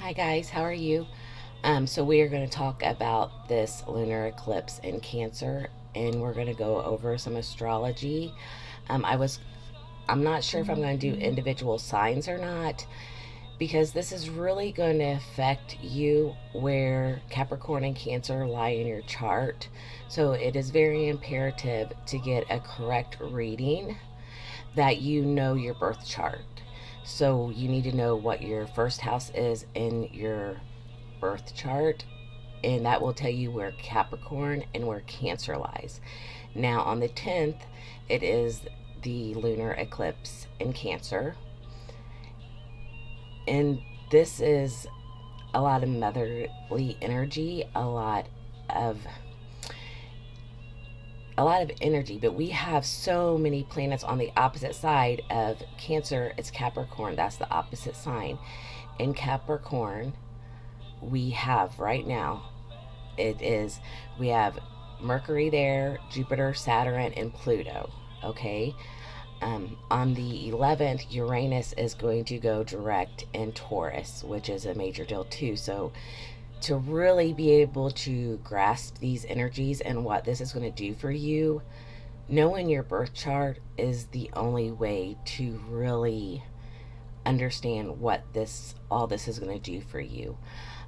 Hi guys, how are you? So we are going to talk about this lunar eclipse in Cancer, and we're going to go over some astrology. Um, I was, I'm not sure if I'm going to do individual signs or not, because this is really going to affect you where Capricorn and Cancer lie in your chart. So it is very imperative to get a correct reading that you know your birth chart. So you need to know what your first house is in your birth chart, and that will tell you where Capricorn and where Cancer lies. Now, on the 10th, it is the lunar eclipse in Cancer, and this is a lot of motherly energy, of a lot of energy, but we have so many planets on the opposite side of Cancer. It's Capricorn, that's the opposite sign. In Capricorn, we have right now, it is, we have Mercury there, Jupiter, Saturn, and Pluto. Okay. On the 11th, Uranus is going to go direct in Taurus, which is a major deal too. So, to really be able to grasp these energies and what this is going to do for you, knowing your birth chart is the only way to really understand what all this is going to do for you.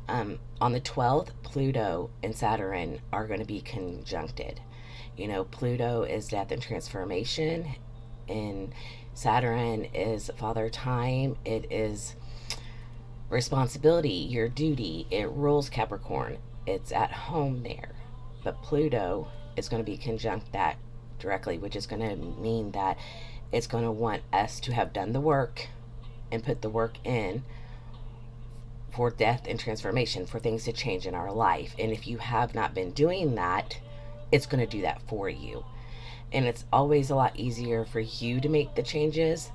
On the 12th, Pluto and Saturn are going to be conjuncted. You know, Pluto is death and transformation, and Saturn is father time. It is responsibility, your duty. It rules Capricorn. It's at home there. But Pluto is going to be conjunct that directly, which is going to mean that it's going to want us to have done the work and put the work in for death and transformation, for things to change in our life. And if you have not been doing that, it's going to do that for you. And it's always a lot easier for you to make the changes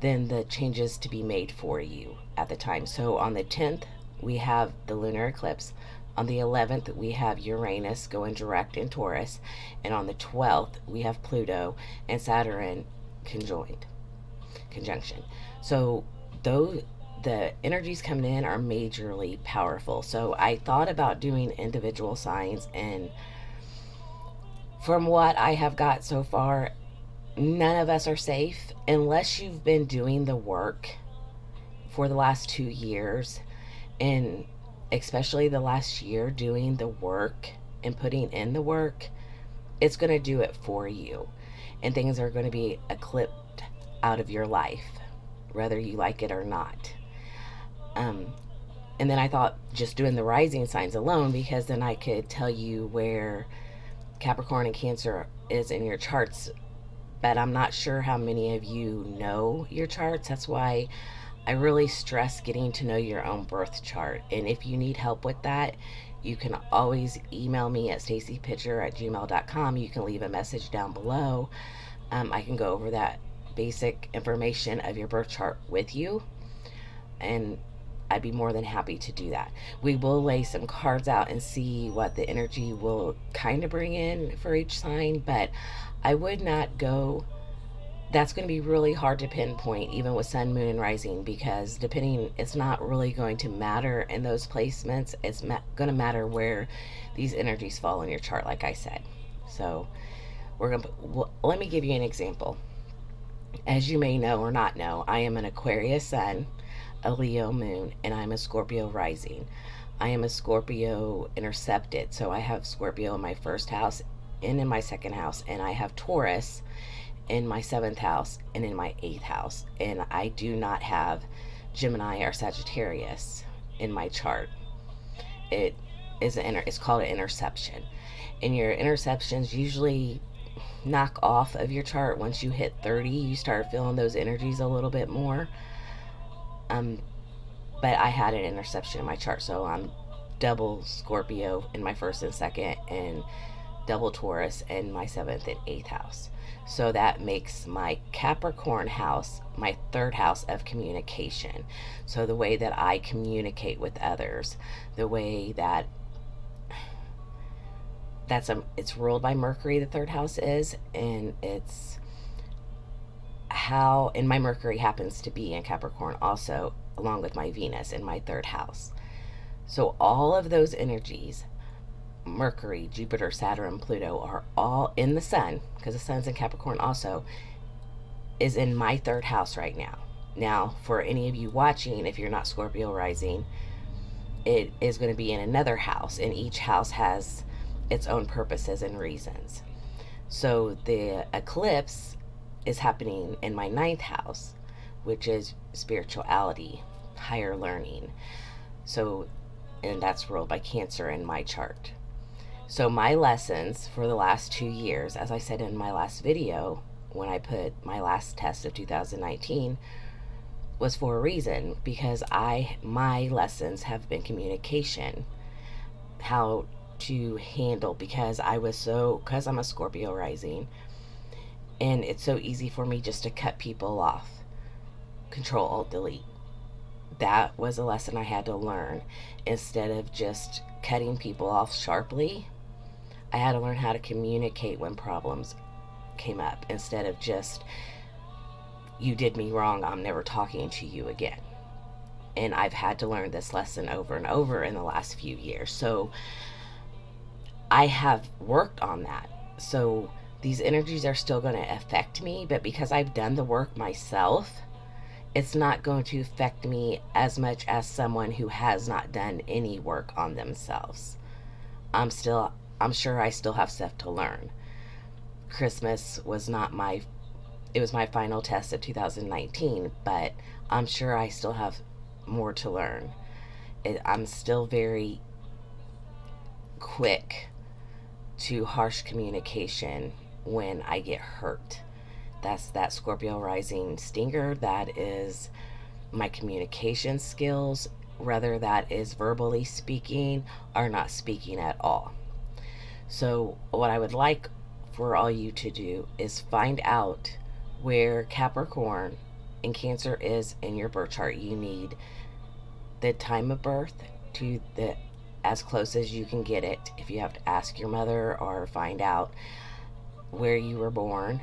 than the changes to be made for you at the time. So on the 10th, we have the lunar eclipse. On the 11th, we have Uranus going direct in Taurus. And on the 12th, we have Pluto and Saturn conjunction. So those the energies coming in are majorly powerful. So I thought about doing individual signs, and from what I have got so far, none of us are safe unless you've been doing the work for the last 2 years, and especially the last year doing the work and putting in the work. It's going to do it for you, and things are going to be eclipsed out of your life, whether you like it or not. Um, and then I thought just doing the rising signs alone, because then I could tell you where Capricorn and Cancer is in your charts. But I'm not sure how many of you know your charts. That's why I really stress getting to know your own birth chart. And if you need help with that, you can always email me at stacypitcher@gmail.com. You can leave a message down below. I can go over that basic information of your birth chart with you, and I'd be more than happy to do that. We will lay some cards out and see what the energy will kind of bring in for each sign, but I would not go. That's going to be really hard to pinpoint, even with sun, moon, and rising, because it's not really going to matter in those placements. It's going to matter where these energies fall in your chart, like I said. So let me give you an example. As you may know or not know, I am an Aquarius sun, a Leo moon, and I'm a Scorpio rising. I am a Scorpio intercepted, so I have Scorpio in my first house and in my second house, and I have Taurus in my seventh house and in my eighth house, and I do not have Gemini or Sagittarius in my chart. It's called an interception, and your interceptions usually knock off of your chart once you hit 30. You start feeling those energies a little bit more. Um, but I had an interception in my chart, so I'm double Scorpio in my first and second, and double Taurus in my seventh and eighth house. So that makes my Capricorn house my third house of communication. So the way that I communicate with others, the way that it's ruled by Mercury, the third house is, and it's how, and my Mercury happens to be in Capricorn also. along with my Venus in my third house. So all of those energies, Mercury, Jupiter, Saturn, Pluto, are all in the sun, because the sun's in Capricorn also, is in my third house right now. Now, for any of you watching, if you're not Scorpio rising, it is going to be in another house, and each house has its own purposes and reasons. So the eclipse is happening in my ninth house, which is spirituality, higher learning. So, and that's ruled by Cancer in my chart. So my lessons for the last 2 years, as I said in my last video, when I put my last test of 2019, was for a reason, because my lessons have been communication, how to handle, because I'm a Scorpio rising, and it's so easy for me just to cut people off. Control, Alt, Delete. That was a lesson I had to learn. Instead of just cutting people off sharply, I had to learn how to communicate when problems came up, instead of just, you did me wrong, I'm never talking to you again. And I've had to learn this lesson over and over in the last few years. So I have worked on that. So these energies are still going to affect me, but because I've done the work myself, it's not going to affect me as much as someone who has not done any work on themselves. I'm sure I still have stuff to learn. Christmas was not it was my final test of 2019, but I'm sure I still have more to learn. I'm still very quick to harsh communication when I get hurt. That's that Scorpio rising stinger. That is my communication skills, whether that is verbally speaking or not speaking at all. So what I would like for all you to do is find out where Capricorn and Cancer is in your birth chart. You need the time of birth to the as close as you can get it. If you have to ask your mother or find out where you were born,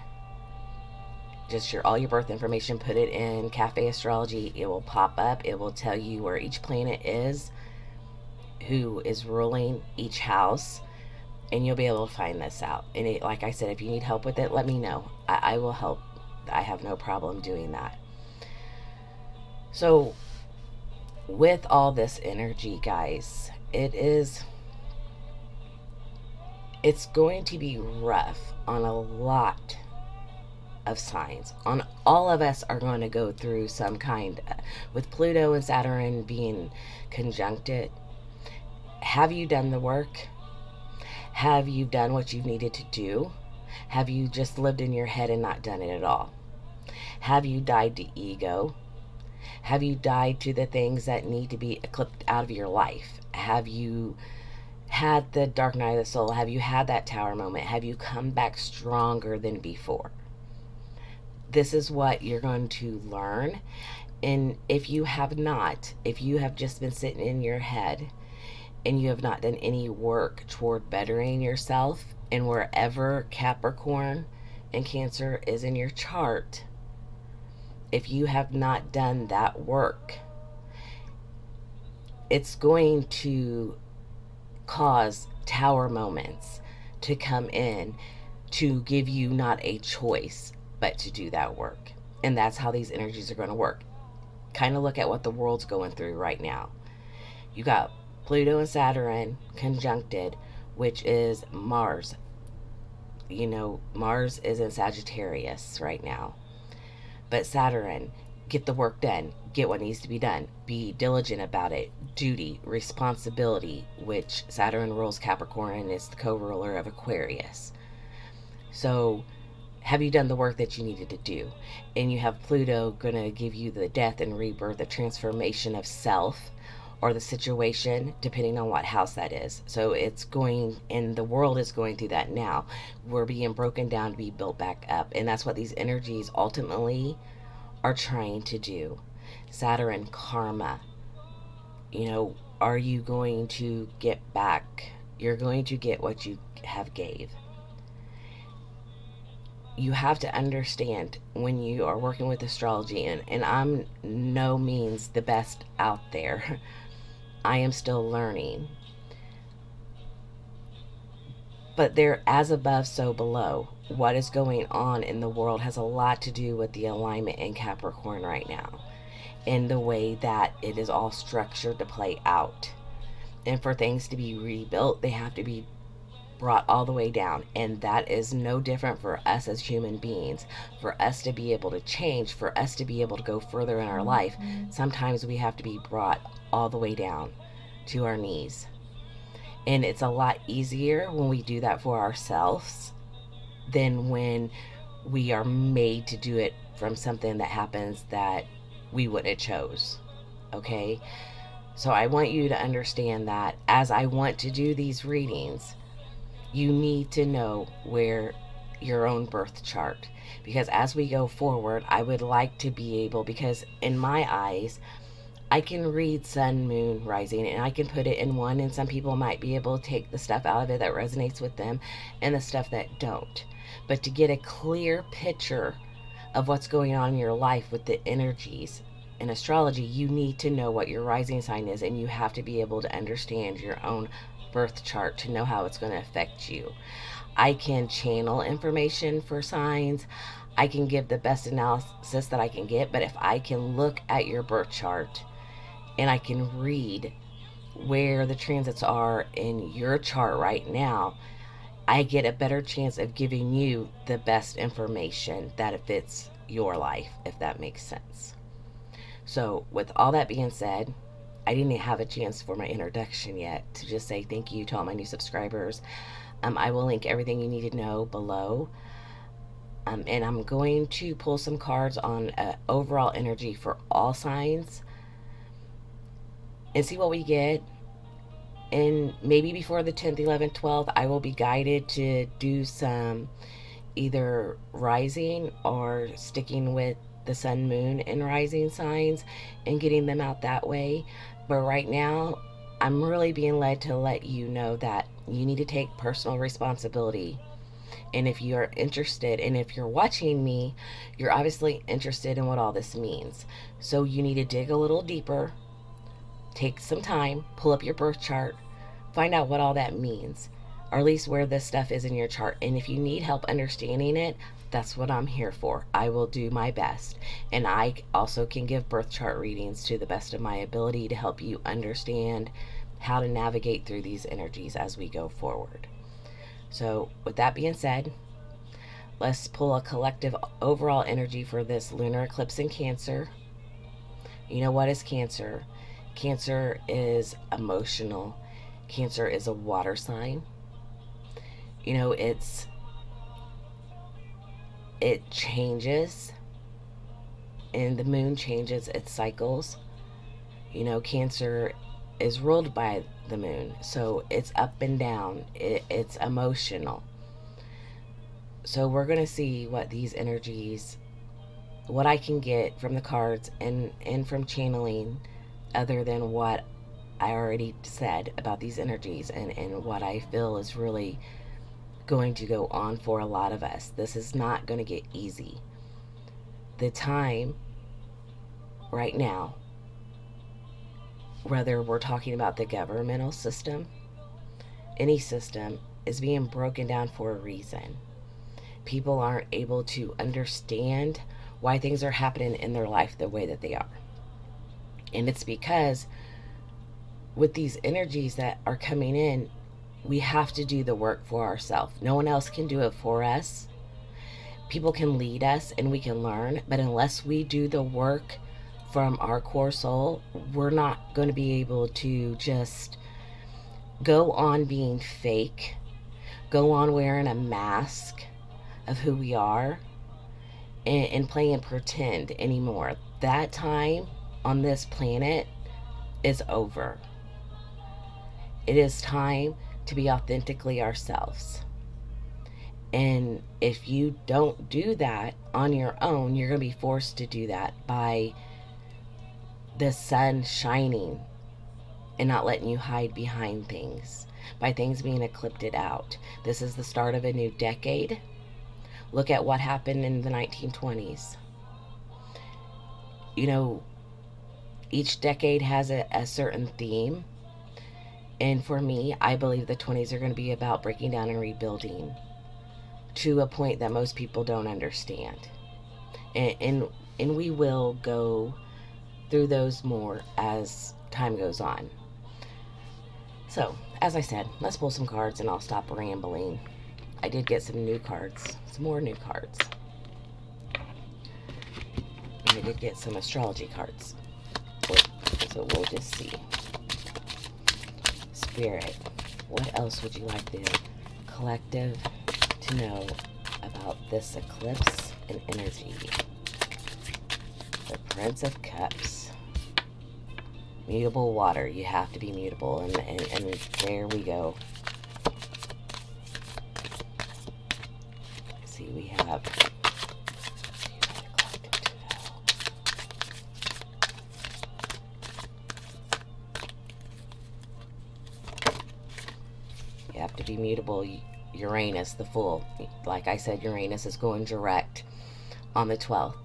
just all your birth information, put it in Cafe Astrology. It will pop up. It will tell you where each planet is, who is ruling each house, and you'll be able to find this out. And like I said, if you need help with it, let me know. I will help. I have no problem doing that. So with all this energy, guys, it's going to be rough on a lot of signs. On all of us are going to go through some kind, with Pluto and Saturn being conjuncted. Have you done the work? Have you done what you've needed to do? Have you just lived in your head and not done it at all? Have you died to ego? Have you died to the things that need to be eclipsed out of your life? Have you had the dark night of the soul? Have you had that tower moment? Have you come back stronger than before? This is what you're going to learn. And if you have not, if you have just been sitting in your head and you have not done any work toward bettering yourself, and wherever Capricorn and Cancer is in your chart, if you have not done that work, it's going to cause tower moments to come in to give you not a choice but to do that work. And that's how these energies are going to work. Kind of look at what the world's going through right now. You got Pluto and Saturn conjuncted, which is Mars. You know, Mars is in Sagittarius right now. But Saturn, get the work done. Get what needs to be done. Be diligent about it. Duty, responsibility, which Saturn rules Capricorn and is the co-ruler of Aquarius. So have you done the work that you needed to do? And you have Pluto going to give you the death and rebirth, the transformation of self or the situation, depending on what house that is. So it's going, and the world is going through that now. We're being broken down to be built back up. And that's what these energies ultimately are trying to do. Saturn, karma. You know, are you going to get back? You're going to get what you have gave. you have to understand when you are working with astrology, and I'm no means the best out there. I am still learning. But they're as above, so below. What is going on in the world has a lot to do with the alignment in Capricorn right now and the way that it is all structured to play out. And for things to be rebuilt, they have to be brought all the way down. And that is no different for us as human beings. For us to be able to change, for us to be able to go further in our life, sometimes we have to be brought all the way down to our knees. And it's a lot easier when we do that for ourselves than when we are made to do it from something that happens that we wouldn't have chose. Okay? So I want you to understand that as I want to do these readings, you need to know where your own birth chart, because as we go forward, I would like to be able, because in my eyes, I can read sun, moon, rising, and I can put it in one, and some people might be able to take the stuff out of it that resonates with them and the stuff that don't. But to get a clear picture of what's going on in your life with the energies in astrology, you need to know what your rising sign is, and you have to be able to understand your own birth chart to know how it's going to affect you. I can channel information for signs. I can give the best analysis that I can get, but if I can look at your birth chart and I can read where the transits are in your chart right now, I get a better chance of giving you the best information that fits your life, if that makes sense. So, with all that being said, I didn't have a chance for my introduction yet to just say thank you to all my new subscribers. I will link everything you need to know below. And I'm going to pull some cards on overall energy for all signs and see what we get. And maybe before the 10th, 11th, 12th, I will be guided to do some either rising or sticking with the sun, moon, and rising signs and getting them out that way. But right now, I'm really being led to let you know that you need to take personal responsibility. And if you are interested, and if you're watching me, you're obviously interested in what all this means. So you need to dig a little deeper, take some time, pull up your birth chart, find out what all that means, or at least where this stuff is in your chart. And if you need help understanding it, that's what I'm here for. I will do my best. And I also can give birth chart readings to the best of my ability to help you understand how to navigate through these energies as we go forward. So, with that being said, let's pull a collective overall energy for this lunar eclipse in Cancer. You know what is Cancer? Cancer is emotional. Cancer is a water sign. You know, it changes, and the moon changes its cycles. You know, Cancer is ruled by the moon, so it's up and down. It's emotional. So we're going to see what these energies, what I can get from the cards and from channeling, other than what I already said about these energies and what I feel is really going to go on for a lot of us. This is not going to get easy. The time right now, whether we're talking about the governmental system, any system, is being broken down for a reason. People aren't able to understand why things are happening in their life the way that they are. And it's because with these energies that are coming in, we have to do the work for ourselves. No one else can do it for us. People can lead us and we can learn, but unless we do the work from our core soul, we're not going to be able to just go on being fake, go on wearing a mask of who we are, and playing pretend anymore. That time on this planet is over. It is time to be authentically ourselves. And if you don't do that on your own, you're going to be forced to do that by the sun shining and not letting you hide behind things, by things being eclipsed out. This is the start of a new decade. Look at what happened in the 1920s. You know, each decade has a certain theme. And for me, I believe the 20s are going to be about breaking down and rebuilding to a point that most people don't understand. And we will go through those more as time goes on. So, as I said, let's pull some cards and I'll stop rambling. I did get some new cards, some more new cards. And I did get some astrology cards. So we'll just see. Spirit, what else would you like the collective to know about this eclipse and energy? The Prince of Cups. Mutable water. You have to be mutable. And there we go. Let's see, we have... You have to be mutable. Uranus, the Fool. Like I said, Uranus is going direct on the 12th.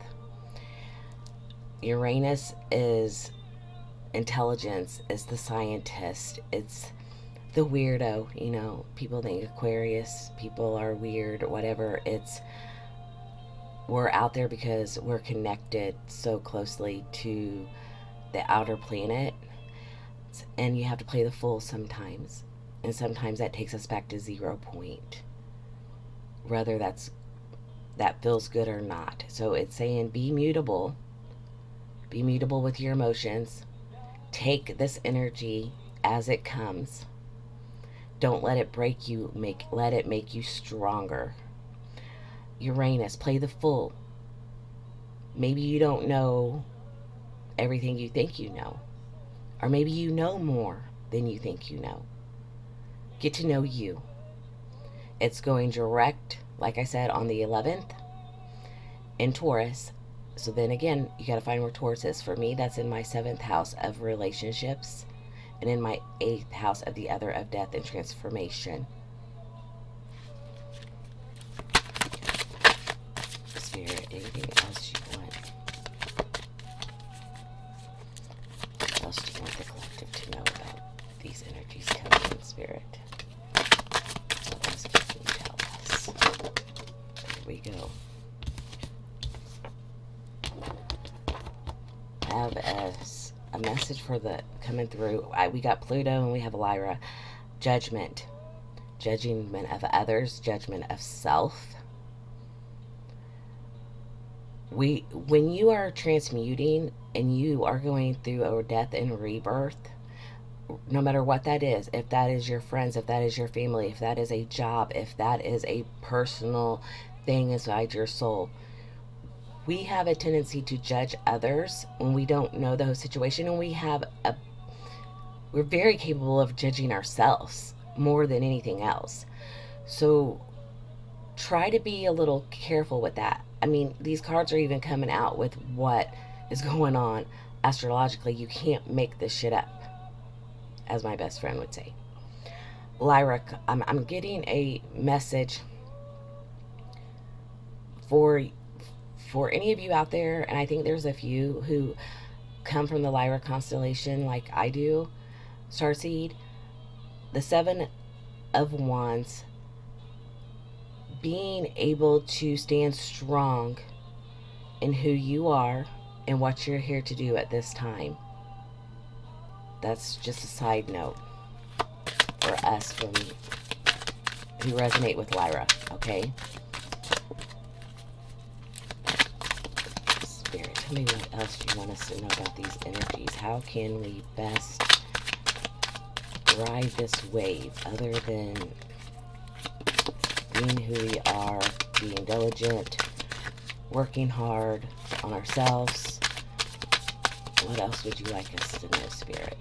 Uranus is intelligence, is the scientist, it's the weirdo. You know, people think Aquarius people are weird or whatever. It's, we're out there because we're connected so closely to the outer planet, and you have to play the fool sometimes, and sometimes that takes us back to 0 point, whether that feels good or not. So it's saying be mutable with your emotions. Take this energy as it comes. Don't let it break you. Let it make you stronger. Uranus, play the fool. Maybe you don't know everything you think you know, or maybe you know more than you think you know. Get to know you. It's going direct, like I said, on the 11th in Taurus. So then again, you got to find where Taurus is. For me, that's in my 7th house of relationships, and in my 8th house of the other of death and transformation. Spirit, anything else you want? What else do you want the collective to know about these energies coming in, Spirit? What else can you tell us? There we go. Have a message for the coming through. We got Pluto and we have Lyra. Judgment of others, judgment of self. When you are transmuting and you are going through a death and rebirth, no matter what that is, if that is your friends, if that is your family, if that is a job, if that is a personal thing inside your soul, we have a tendency to judge others when we don't know the situation, and we're very capable of judging ourselves more than anything else. So try to be a little careful with that. I mean, these cards are even coming out with what is going on astrologically. You can't make this shit up, as my best friend would say. Lyra, I'm getting a message for any of you out there, and I think there's a few who come from the Lyra constellation like I do, Starseed. The 7 of Wands, being able to stand strong in who you are and what you're here to do at this time. That's just a side note for us who resonate with Lyra, okay? Spirit, tell me what else you want us to know about these energies. How can we best ride this wave other than being who we are, being diligent, working hard on ourselves? What else would you like us to know, Spirit?